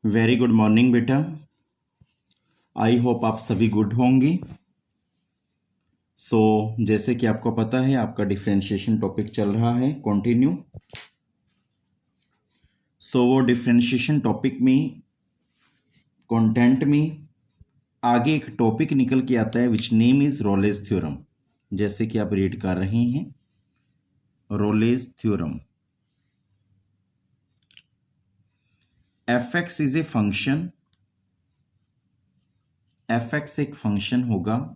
Very good morning बेटा। I hope आप सभी गुड होंगे। जैसे कि आपको पता है आपका डिफरेंशिएशन टॉपिक चल रहा है कंटिन्यू। वो डिफरेंशिएशन टॉपिक में कंटेंट में आगे एक टॉपिक निकल के आता है which name is Rolle's theorem. जैसे कि आप रीड कर रहे हैं Rolle's theorem. F X is a function, F X एक फंक्शन होगा।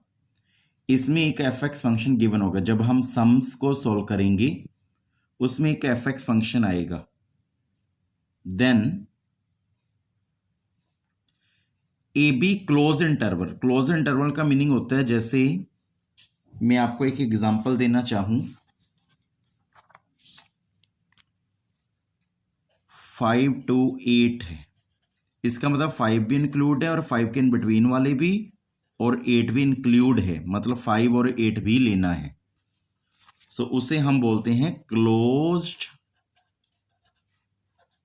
इसमें एक एफ एक्स फंक्शन गिवन होगा। जब हम सम्स को सॉल्व करेंगे उसमें एक एफ एक्स फंक्शन आएगा। Then A B close interval. Close interval का मीनिंग होता है, जैसे मैं आपको एक एग्जांपल देना चाहूं, 5 to 8 है। इसका मतलब 5 भी इंक्लूड है और 5 के इन बिटवीन वाले भी, और 8 भी इंक्लूड है, मतलब 5 और 8 भी लेना है। उसे हम बोलते हैं क्लोज्ड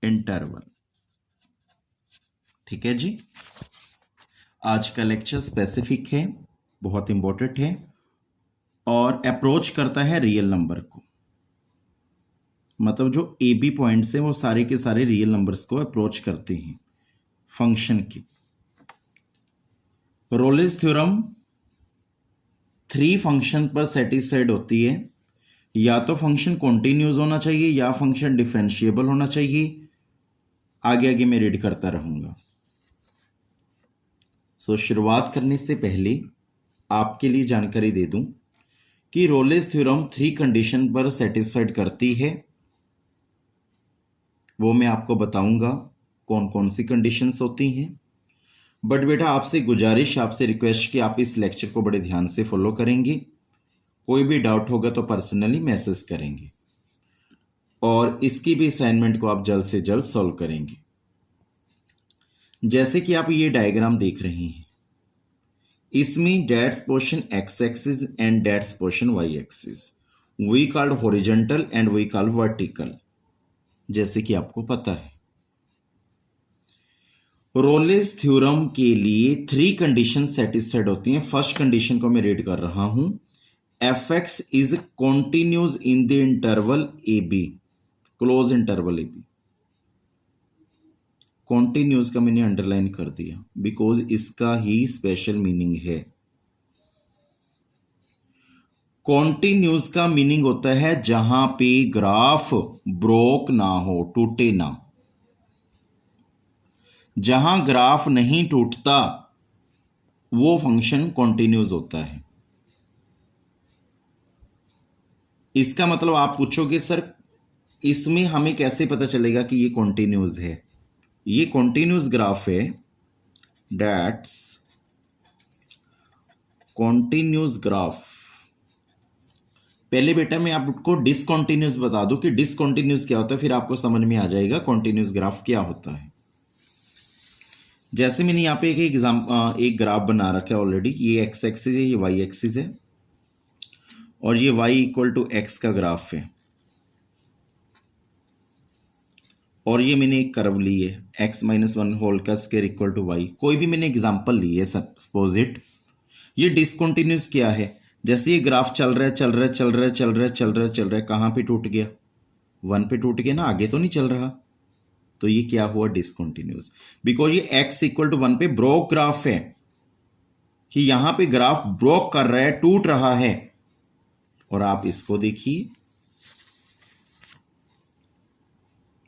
इंटरवल। ठीक है जी। आज का लेक्चर स्पेसिफिक है, बहुत इंपॉर्टेंट है और अप्रोच करता है रियल नंबर को। मतलब जो ए बी पॉइंट्स हैं वो सारे के सारे रियल नंबर्स को अप्रोच करते हैं फंक्शन के। रोलेज थ्योरम 3 फंक्शन पर सेटिस्फाइड होती है। या तो फंक्शन कॉन्टिन्यूस होना चाहिए या फंक्शन डिफरेंशिएबल होना चाहिए। आगे आगे मैं रीड करता रहूंगा। शुरुआत करने से पहले आपके लिए जानकारी दे दूं कि रोलेज थ्योरम 3 कंडीशन पर सेटिस्फाइड करती है। वो मैं आपको बताऊंगा कौन कौन सी कंडीशंस होती हैं। बट बेटा आपसे गुजारिश, आपसे रिक्वेस्ट कि आप इस लेक्चर को बड़े ध्यान से फॉलो करेंगे। कोई भी डाउट होगा तो पर्सनली मैसेज करेंगे और इसकी भी असाइनमेंट को आप जल्द से जल्द सॉल्व करेंगे। जैसे कि आप ये डायग्राम देख रहे हैं, इसमें that's portion X axis and that's portion Y axis, we called horizontal and we called vertical, जैसे कि आपको पता है। रोलेज थ्योरम के लिए 3 कंडीशन सेटिस्फाइड होती हैं। फर्स्ट कंडीशन को मैं रीड कर रहा हूं, F X is continuous in the interval A B, close interval A B. Continuous का मैंने अंडरलाइन कर दिया बिकॉज इसका ही स्पेशल मीनिंग है। कॉन्टिन्यूस का मीनिंग होता है जहां पे ग्राफ ब्रोक ना हो, टूटे ना। जहां ग्राफ नहीं टूटता वो फंक्शन कॉन्टिन्यूस होता है। इसका मतलब आप पूछोगे सर इसमें हमें कैसे पता चलेगा कि ये कॉन्टिन्यूस है। ये कॉन्टिन्यूस ग्राफ है, डेट्स कॉन्टिन्यूस ग्राफ। पहले बेटा मैं आपको डिसकॉन्टिन्यूस बता दूं कि डिसकॉन्टिन्यूस क्या होता है, फिर आपको समझ में आ जाएगा कॉन्टिन्यूस ग्राफ क्या होता है। जैसे मैंने यहाँ पे एक ग्राफ बना रखा है ऑलरेडी। ये एक्स एक्सिस है, ये वाई एक्सिस है और ये y इक्वल टू एक्स का ग्राफ है। और ये मैंने एक कर्व ली है x-1 होल का स्क्वायर इक्वल टू y। कोई भी मैंने एग्जांपल ली है, सपोज इट। ये डिसकंटिन्यूस क्या है, जैसे ये ग्राफ चल रहा है चल रहा है चल रहा है चल रहा है चल रहा है चल रहा है, कहाँ पे टूट गया, 1 पे टूट गया ना, आगे तो नहीं चल रहा। तो ये क्या हुआ, डिसकंटिन्यूस। बिकॉज ये x इक्वल टू 1 पे ब्रोक ग्राफ है, कि यहां पे ग्राफ ब्रोक कर रहा है, टूट रहा है। और आप इसको देखिए,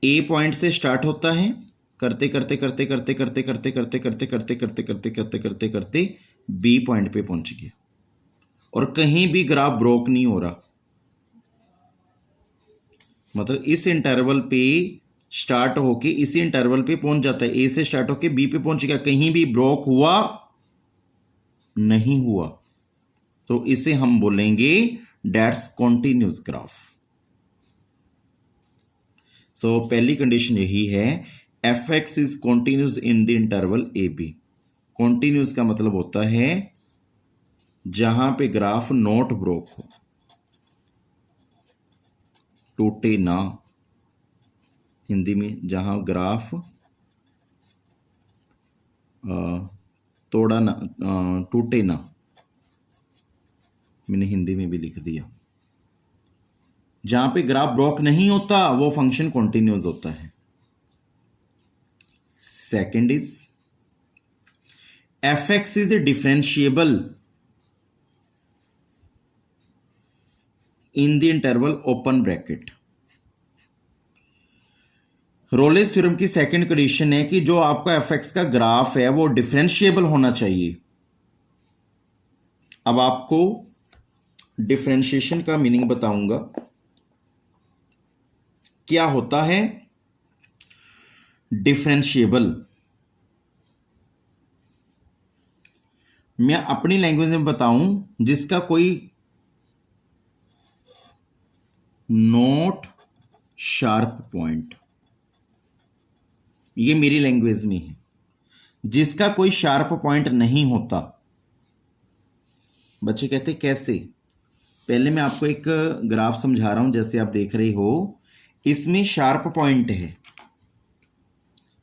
ए पॉइंट से स्टार्ट होता है, करते करते करते करते करते करते करते करते करते करते करते करते करते करते बी पॉइंट पे पहुंच गया और कहीं भी ग्राफ ब्रोक नहीं हो रहा। मतलब इस इंटरवल पे स्टार्ट होके इसी इंटरवल पे पहुंच जाता है, ए से स्टार्ट होके बी पे पहुंच गया, कहीं भी ब्रोक हुआ नहीं हुआ। तो इसे हम बोलेंगे डेट्स कॉन्टिन्यूस ग्राफ। पहली कंडीशन यही है, F X is continuous in the interval A B. Continuous का मतलब होता है जहां पे ग्राफ नॉट ब्रोक हो, टूटे ना। हिंदी में जहां ग्राफ तोड़ा ना, टूटे ना, मैंने हिंदी में भी लिख दिया। जहां पे ग्राफ ब्रोक नहीं होता वो फंक्शन कॉन्टिन्यूस होता है। Second is F X is differentiable in the interval open bracket. Rolle's theorem की सेकंड कंडीशन है कि जो आपका एफ एक्स का ग्राफ है वो डिफरेंशिएबल होना चाहिए। अब आपको डिफरेंशिएशन का मीनिंग बताऊंगा क्या होता है डिफरेंशिएबल। मैं अपनी लैंग्वेज में बताऊं जिसका कोई नोट शार्प पॉइंट, ये मेरी लैंग्वेज में है, जिसका कोई शार्प पॉइंट नहीं होता। बच्चे कहते कैसे? पहले मैं आपको एक ग्राफ समझा रहा हूं। जैसे आप देख रहे हो इसमें शार्प पॉइंट है,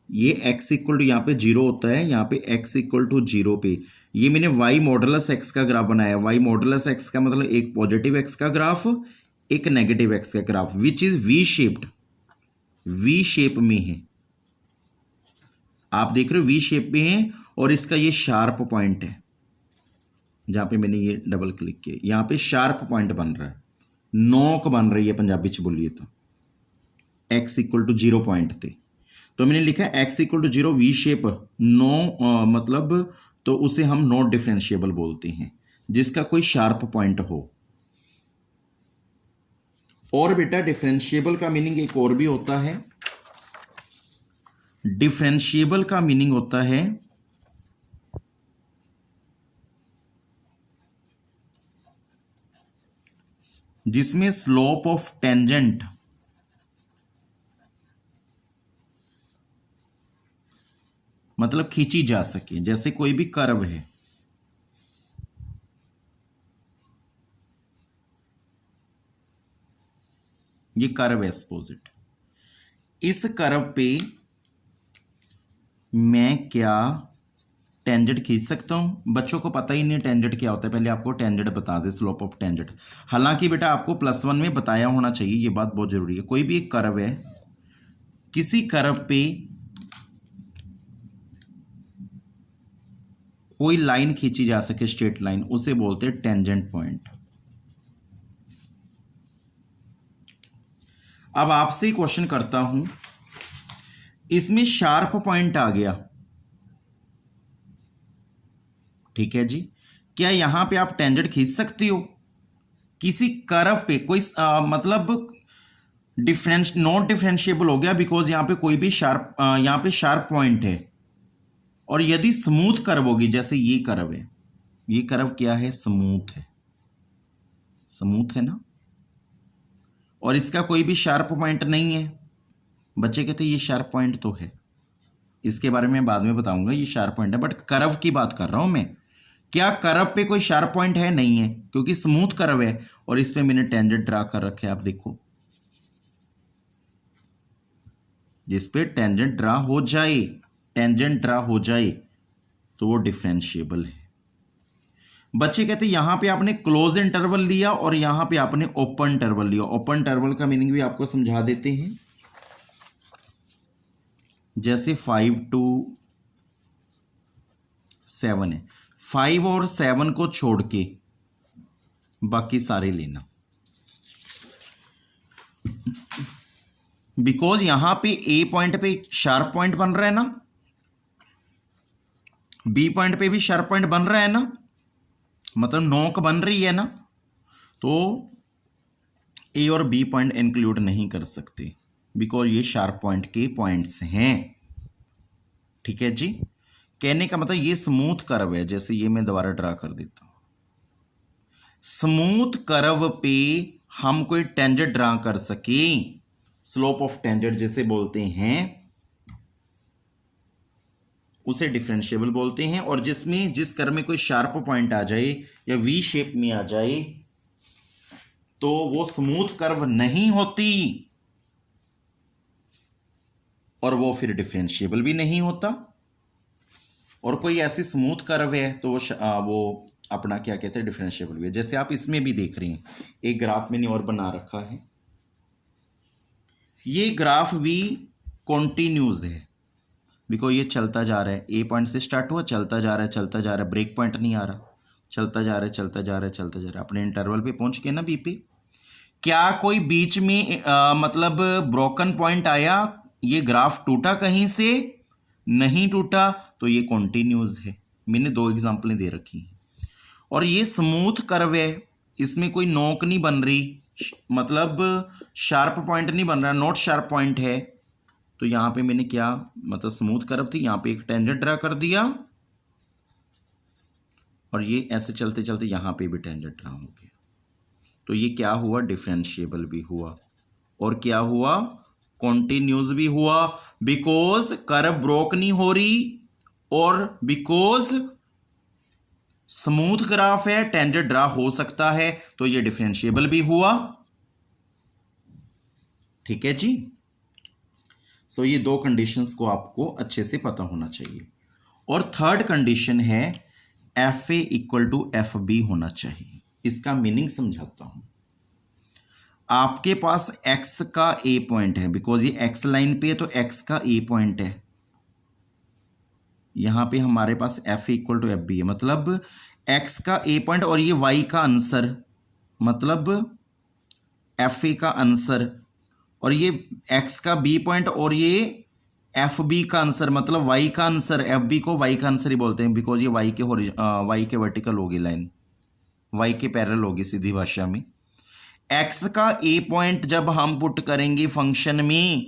ये x इक्वल टू, यहां पे 0 होता है, यहां पे x इक्वल टू 0 पे ये मैंने y मॉडुलस x का ग्राफ बनाया। y मॉडुलस x का मतलब एक पॉजिटिव x का ग्राफ, एक नेगेटिव x का graph, which is V shaped, V shape में है। आप देख रहे हो वी शेप में है और इसका ये शार्प पॉइंट है, जहां पे मैंने ये डबल क्लिक किया, यहां पे शार्प पॉइंट बन रहा है, नोक बन रही है पंजाबी च बोलिए तो, x इक्वल टू 0 पॉइंट थे। तो मैंने लिखा x equal to 0 V shape, no मतलब तो उसे हम नॉट डिफरेंशिएबल बोलते हैं, जिसका कोई शार्प पॉइंट हो। और बेटा डिफरेंशिएबल का मीनिंग एक और भी होता है। डिफरेंशिएबल का मीनिंग होता है जिसमें स्लोप ऑफ टेंजेंट मतलब खींची जा सके। जैसे कोई भी कर्व है, ये कर्व है सपोजिट, इस कर्व पे मैं क्या टेंजेंट खींच सकता हूं? बच्चों को पता ही नहीं टेंजेंट क्या होता है, पहले आपको टेंजेंट बता दे, स्लोप ऑफ टेंजेंट। हालांकि बेटा आपको +1 में बताया होना चाहिए, ये बात बहुत जरूरी है। कोई भी एक कर्व है, किसी कर्व पे कोई लाइन खींची जा सके, स्ट्रेट लाइन, उसे बोलते हैं टेंजेंट पॉइंट। अब आपसे क्वेश्चन करता हूं, इसमें शार्प पॉइंट आ गया, ठीक है जी, क्या यहां पे आप टेंजेंट खींच सकती हो? किसी कर्व पे कोई मतलब नॉट डिफरेंशिएबल हो गया बिकॉज यहां पे कोई भी शार्प, यहां पे शार्प पॉइंट है। और यदि स्मूथ कर्व होगी, जैसे ये कर्व है, ये कर्व क्या है? स्मूथ है, स्मूथ है ना, और इसका कोई भी शार्प पॉइंट नहीं है। बच्चे कहते ये शार्प पॉइंट तो है, इसके बारे में बाद में बताऊंगा, ये शार्प पॉइंट है, बट कर्व की बात कर रहा हूं मैं। क्या कर्व पे कोई शार्प पॉइंट है? नहीं है, क्योंकि स्मूथ कर्व है और इस पे मैंने टेंजेंट ड्रा कर रखे हैं। आप देखो, जिस पे टेंजेंट ड्रा हो जाए, टेंजेंट ड्रा हो जाए तो वो डिफरेंशिएबल है। बच्चे कहते हैं यहां पे आपने क्लोज इंटरवल लिया और यहां पे आपने ओपन इंटरवल लिया। ओपन इंटरवल का मीनिंग भी आपको समझा देते हैं। जैसे 5 to 7 है, 5 और 7 को छोड़ के बाकी सारे लेना, बिकॉज यहां पे ए पॉइंट पे शार्प पॉइंट बन रहा है ना, बी पॉइंट पे भी शार्प पॉइंट बन रहा है ना, मतलब नोक बन रही है ना, तो ए और बी पॉइंट इंक्लूड नहीं कर सकते बिकॉज ये शार्प पॉइंट के पॉइंट्स हैं। ठीक है जी, कहने का मतलब ये स्मूथ कर्व है। जैसे ये मैं दोबारा ड्रा कर देता हूं, स्मूथ कर्व पे हम कोई टेंजेंट ड्रा कर सके, स्लोप ऑफ टेंजेंट जिसे बोलते हैं, उसे डिफरेंशिएबल बोलते हैं। और जिसमें जिस कर्व में कोई शार्प पॉइंट आ जाए या वी शेप में आ जाए तो वो स्मूथ कर्व नहीं होती और वो फिर डिफरेंशिएबल भी नहीं होता। और कोई ऐसी स्मूथ कर्व है तो वो अपना क्या कहते हैं डिफरेंशिएबल भी है। जैसे आप इसमें भी देख रहे हैं, एक ग्राफ मैंने और बना रखा है, ये ग्राफ भी कॉन्टिन्यूज है, बिकॉज ये चलता जा रहा है, ए पॉइंट से स्टार्ट हुआ, चलता जा रहा है, चलता जा रहा है, ब्रेक पॉइंट नहीं आ रहा, चलता जा रहा है, चलता जा रहा है, चलता जा रहा है, अपने इंटरवल पे पहुंच गए ना बी पे। क्या कोई बीच में मतलब ब्रोकन पॉइंट आया, ये ग्राफ टूटा कहीं से? नहीं टूटा, तो ये कॉन्टिन्यूज है। मैंने 2 एग्जांपलें दे रखी हैं। और ये स्मूथ कर्व है, इसमें कोई नोक नहीं बन रही, मतलब शार्प पॉइंट नहीं बन रहा, नॉट शार्प पॉइंट है। तो यहाँ पे मैंने क्या, मतलब स्मूथ कर्व थी, यहाँ पे एक टेंजेंट ड्रा कर दिया, और ये ऐसे चलते चलते यहाँ पे भी टेंजेंट ड्रा हो गया। तो ये क्या हुआ, डिफरेंशिएबल भी हुआ, और क्या हुआ, कॉन्टिन्यूस भी हुआ, बिकॉज कर्व ब्रोक नहीं हो रही, और बिकॉज स्मूथ ग्राफ है, टेंजेंट ड्रा हो सकता है, तो ये डिफरेंशिएबल भी हुआ। ठीक है जी। सो ये 2 कंडीशंस को आपको अच्छे से पता होना चाहिए। और थर्ड कंडीशन है F A equal to F B होना चाहिए। इसका मीनिंग समझाता हूं। आपके पास एक्स का ए पॉइंट है, बिकॉज ये एक्स लाइन पे है तो एक्स का ए पॉइंट है, यहां पे हमारे पास F A equal to F B है, मतलब एक्स का ए पॉइंट और ये वाई का आंसर, मतलब एफ ए का आंसर, और ये एक्स का बी पॉइंट और ये एफ बी का आंसर, मतलब वाई का आंसर। एफ बी को वाई का आंसर ही बोलते हैं, बिकॉज ये वाई के वर्टिकल होगी लाइन, वाई के पैरेलल होगी सीधी भाषा में। एक्स का ए पॉइंट जब हम पुट करेंगे फंक्शन में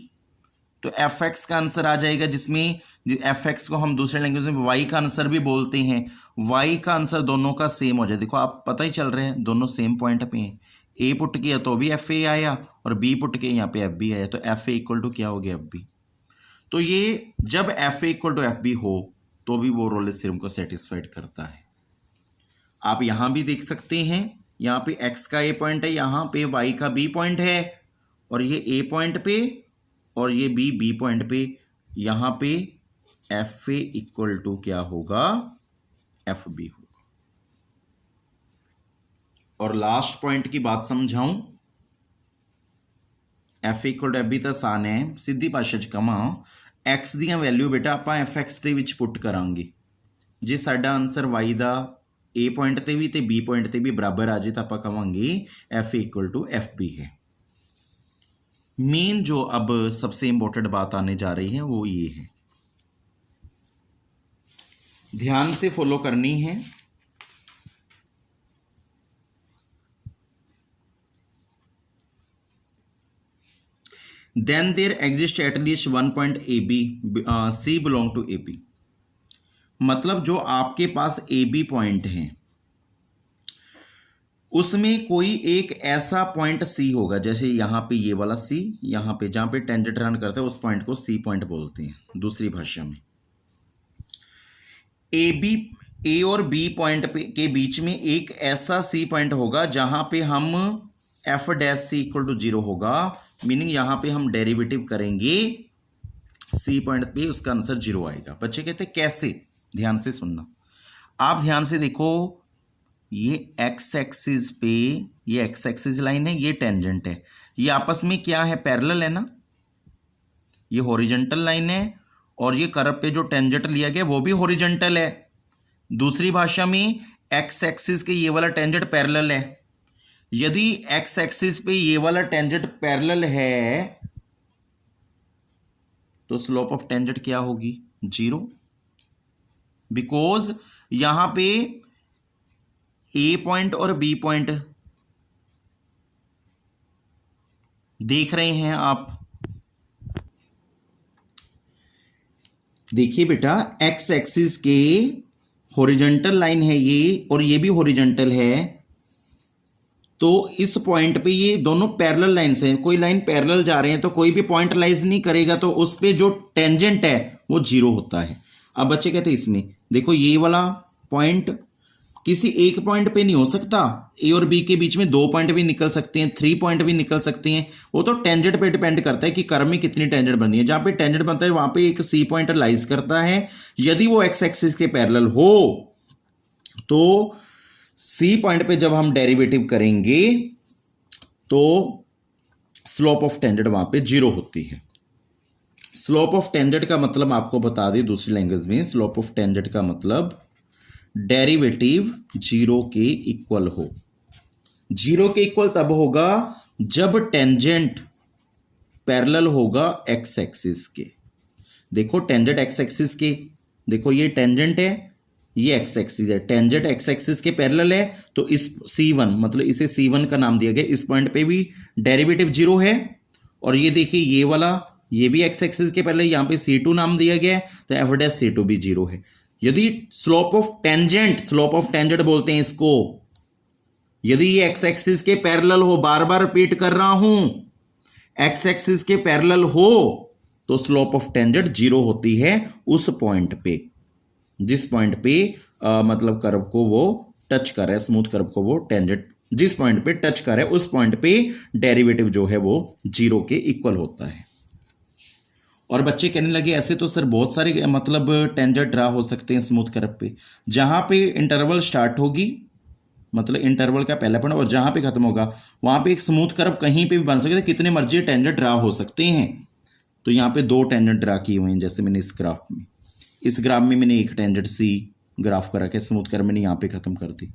तो एफ एक्स का आंसर आ जाएगा, जिसमें एफ एक्स को हम दूसरे लैंग्वेज में वाई का आंसर भी बोलते हैं। वाई का आंसर दोनों का सेम हो जाए, देखो आप पता ही चल रहे हैं दोनों सेम पॉइंट पे हैं। ए पुट किया तो भी एफ ए आया, और बी पुट किया यहाँ पे एफ बी आया, तो एफ ए इक्वल टू क्या हो गया, एफ बी। तो ये जब F A equal to F B हो तो भी वो रोलेस थ्योरम को सेटिस्फाइड करता है। आप यहां भी देख सकते हैं, यहाँ पे एक्स का ए पॉइंट है, यहाँ पे वाई का बी पॉइंट है, और ये ए पॉइंट पे और ये बी पॉइंट पे, यहाँ पे एफ ए इक्वल टू क्या होगा, एफ बी होगा। और लास्ट पॉइंट की बात समझाऊं, F equal to F B तो आसान है, सीधी भाषा च कमा एक्स ਦੀਆਂ ਵੈਲਿਊ बेटा आप एफ एक्स ਦੇ ਵਿੱਚ ਪੁੱਟ ਕਰਾਂਗੇ। ਜੇ ਸਾਡਾ ਆਨਸਰ y ਦਾ ए पॉइंट ਤੇ ਵੀ ਤੇ b पॉइंट ਤੇ ਵੀ ਬਰਾਬਰ ਆ ਜੇ ਤਾਂ ਆਪਾਂ ਕਵਾਂਗੇ F equal to F B है। मेन जो अब सबसे इंपॉर्टेंट बात आने जा रही है वो ये है, ध्यान से फॉलो करनी है। then there exists at least one point AB C belong to AB, मतलब जो आपके पास AB पॉइंट है उसमें कोई एक ऐसा पॉइंट C होगा, जैसे यहां पे ये वाला C, यहां पे जहां पे टेंजेंट रन करता है उस पॉइंट को C पॉइंट बोलते हैं दूसरी भाषा में। ए और B पॉइंट के बीच में एक ऐसा C पॉइंट होगा जहां पे हम F dash C equal to 0 होगा, मीनिंग यहां पे हम डेरिवेटिव करेंगे C पॉइंट पे, उसका आंसर 0 आएगा। बच्चे कहते हैं कैसे, ध्यान से सुनना। आप ध्यान से देखो, ये एक्स एक्सिस पे, ये एक्स एक्सिस लाइन है, ये टेंजेंट है, ये आपस में क्या है, पैरेलल है ना, ये हॉरिजॉन्टल लाइन है, और ये कर्व पे जो टेंजेंट लिया गया वो भी हॉरिजॉन्टल है। दूसरी भाषा में एक्स एक्सिस के ये वाला टेंजेंट पैरेलल है। यदि एक्स एक्सिस पे ये वाला टेंजेंट पैरेलल है तो स्लोप ऑफ टेंजेंट क्या होगी, 0, बिकॉज यहां पे ए पॉइंट और बी पॉइंट देख रहे हैं आप। देखिए बेटा, एक्स एक्सिस के हॉरिजॉन्टल लाइन है ये, और ये भी हॉरिजॉन्टल है, तो इस पॉइंट पे ये दोनों पैरेलल लाइंस हैं, कोई लाइन पैरेलल जा रहे हैं तो कोई भी पॉइंट लाइज नहीं करेगा, तो उस पे जो टेंजेंट है वो 0 होता है। अब बच्चे कहते हैं इसमें देखो, ये वाला पॉइंट किसी एक पॉइंट पे नहीं हो सकता, ए और बी के बीच में 2 पॉइंट भी निकल सकते हैं, 3 पॉइंट भी निकल सकते हैं। वो तो टेंजेंट पे डिपेंड करता है कि कर्व में कितनी टेंजेंट बनी है। जहां पे टेंजेंट बनता है वहां पे एक सी पॉइंट लाइज करता है। यदि वो एक्स एक्सिस के पैरेलल हो तो सी पॉइंट पे जब हम डेरिवेटिव करेंगे तो स्लोप ऑफ टेंजेंट वहां पे 0 होती है। स्लोप ऑफ टेंजेंट का मतलब आपको बता दें दूसरी लैंग्वेज में, स्लोप ऑफ टेंजेंट का मतलब डेरिवेटिव 0 के इक्वल हो। 0 के इक्वल तब होगा जब टेंजेंट पैरेलल होगा एक्स एक्सिस के। देखो टेंजेंट एक्स एक्सिस के, देखो ये टेंजेंट है, ये एक्स एक्सिस है, टेंजेंट एक्स एक्सिस के पैरेलल है तो इस C1 मतलब इसे C1 का नाम दिया गया। इस पॉइंट पे भी डेरिवेटिव 0 है। और ये देखिए ये वाला, ये भी एक्स एक्सिस के पैरेलल, यहां पे C2 नाम दिया गया है तो एफ डैश C2 भी 0 है। यदि स्लोप ऑफ टेंजेंट बोलते हैं इसको, यदि ये एक्स एक्सिस के पैरेलल हो, बार बार रिपीट कर रहा हूं, एक्स एक्सिस के पैरेलल हो तो स्लोप ऑफ टेंजेंट 0 होती है उस पॉइंट पे, जिस पॉइंट पे मतलब कर्व को वो टच कर रहा है, स्मूथ कर्व को वो टेंजेंट जिस पॉइंट पे टच कर रहा है उस पॉइंट पे डेरिवेटिव जो है वो 0 के इक्वल होता है। और बच्चे कहने लगे ऐसे तो सर बहुत सारे मतलब टेंजेंट ड्रा हो सकते हैं स्मूथ कर्व पे। जहां पे इंटरवल स्टार्ट होगी, मतलब इंटरवल का पहला पॉइंट, और जहां पे खत्म होगा वहां पे एक स्मूथ कर्व कहीं पे भी बन सकता है, कितने मर्जी टेंजेंट ड्रा हो सकते हैं। तो यहाँ पे 2 टेंजेंट ड्रा किए हुए हैं, जैसे मैंने इस ग्राफ में, इस ग्राफ में मैंने एक टेंजेंट सी ग्राफ कर रखा है, स्मूथ कर्व मैंने यहाँ पे खत्म कर दी।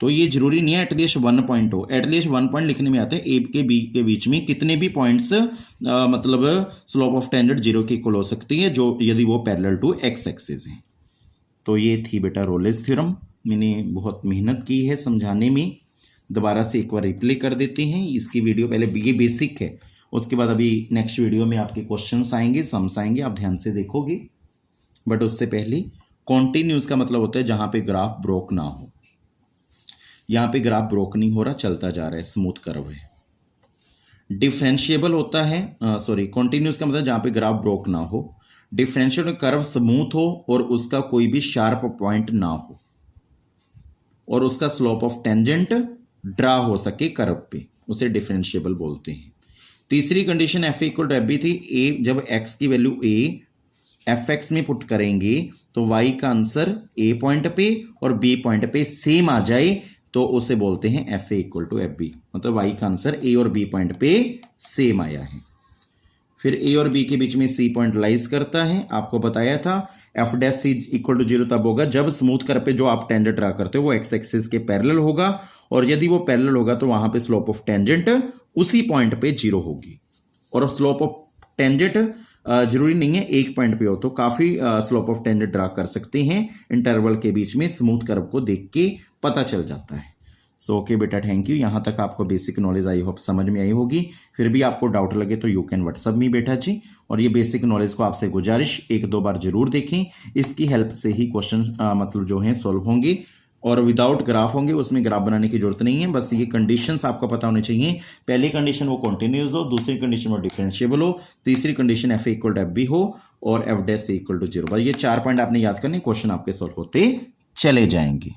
तो ये जरूरी नहीं है एटलीस्ट 1 पॉइंट हो, एटलीस्ट 1 पॉइंट लिखने में आता है। ए के बी के बीच में कितने भी पॉइंट्स मतलब स्लोप ऑफ टेंजेंट 0 के इक्वल हो सकती है, जो यदि वो पैरेलल टू एक्स एक्सिस है। तो ये थी बेटा रोलेस थ्योरम। मैंने बहुत मेहनत की है समझाने में, दोबारा से एक बार रिप्ले कर देते हैं इसकी वीडियो। पहले ये बेसिक है, उसके बाद अभी नेक्स्ट वीडियो में आपके क्वेश्चंस आएंगे, सम्स आएंगे, आप ध्यान से देखोगे। बट उससे पहले कॉन्टिन्यूस का मतलब होता है जहां पे ग्राफ ब्रोक ना हो। यहां पे ग्राफ ब्रोक नहीं हो रहा, चलता जा रहा है, स्मूथ कर्व है। डिफरेंशिएबल होता है, कॉन्टिन्यूस का मतलब जहां पे ग्राफ ब्रोक ना हो। डिफरेंशियल कर्व स्मूथ हो और उसका कोई भी शार्प पॉइंट ना हो, और उसका स्लोप ऑफ टेंजेंट ड्रा हो सके कर्व पे, उसे डिफरेंशिएबल बोलते हैं। तीसरी condition F equal to F B थी। ए जब एक्स की वैल्यू ए एफ एक्स में पुट करेंगे तो वाई का आंसर ए पॉइंट पे और बी पॉइंट पे सेम आ जाए तो उसे बोलते हैं F A equal to F B, मतलब वाई का आंसर ए और बी पॉइंट पे सेम आया है। फिर ए और बी के बीच में सी पॉइंट लाइज करता है, आपको बताया था। F dash C equal to 0 तब होगा जब स्मूथ कर्व पे जो आप टेंजेंट ड्रा करते हो वो एक्स एक्सिस के पैरेलल होगा, और यदि वो पैरेलल होगा तो वहां पे स्लोप ऑफ टेंजेंट उसी पॉइंट पे 0 होगी। और स्लोप ऑफ टेंजेंट जरूरी नहीं है एक पॉइंट पे हो, तो काफी स्लोप ऑफ टेंजेंट ड्रा कर सकते हैं इंटरवल के बीच में, स्मूथ कर्व को देख के पता चल जाता है। सो ओके बेटा, थैंक यू। यहाँ तक आपको बेसिक नॉलेज आई होप समझ में आई होगी। फिर भी आपको डाउट लगे तो यू कैन व्हाट्सअप मी बेटा जी। और ये बेसिक नॉलेज को आपसे गुजारिश 1-2 बार जरूर देखें, इसकी हेल्प से ही क्वेश्चन मतलब जो हैं सॉल्व होंगे। और विदाउट ग्राफ होंगे, उसमें ग्राफ बनाने की जरूरत नहीं है, बस ये कंडीशंस आपको पता होनी चाहिए। पहली कंडीशन वो कॉन्टिन्यूस हो, दूसरी कंडीशन वो डिफरेंशिएबल हो, तीसरी condition F equal to F B हो, और एफ डैश इक्वल टू 0। ये 4 पॉइंट आपने याद करने, क्वेश्चन आपके सॉल्व होते चले जाएंगे।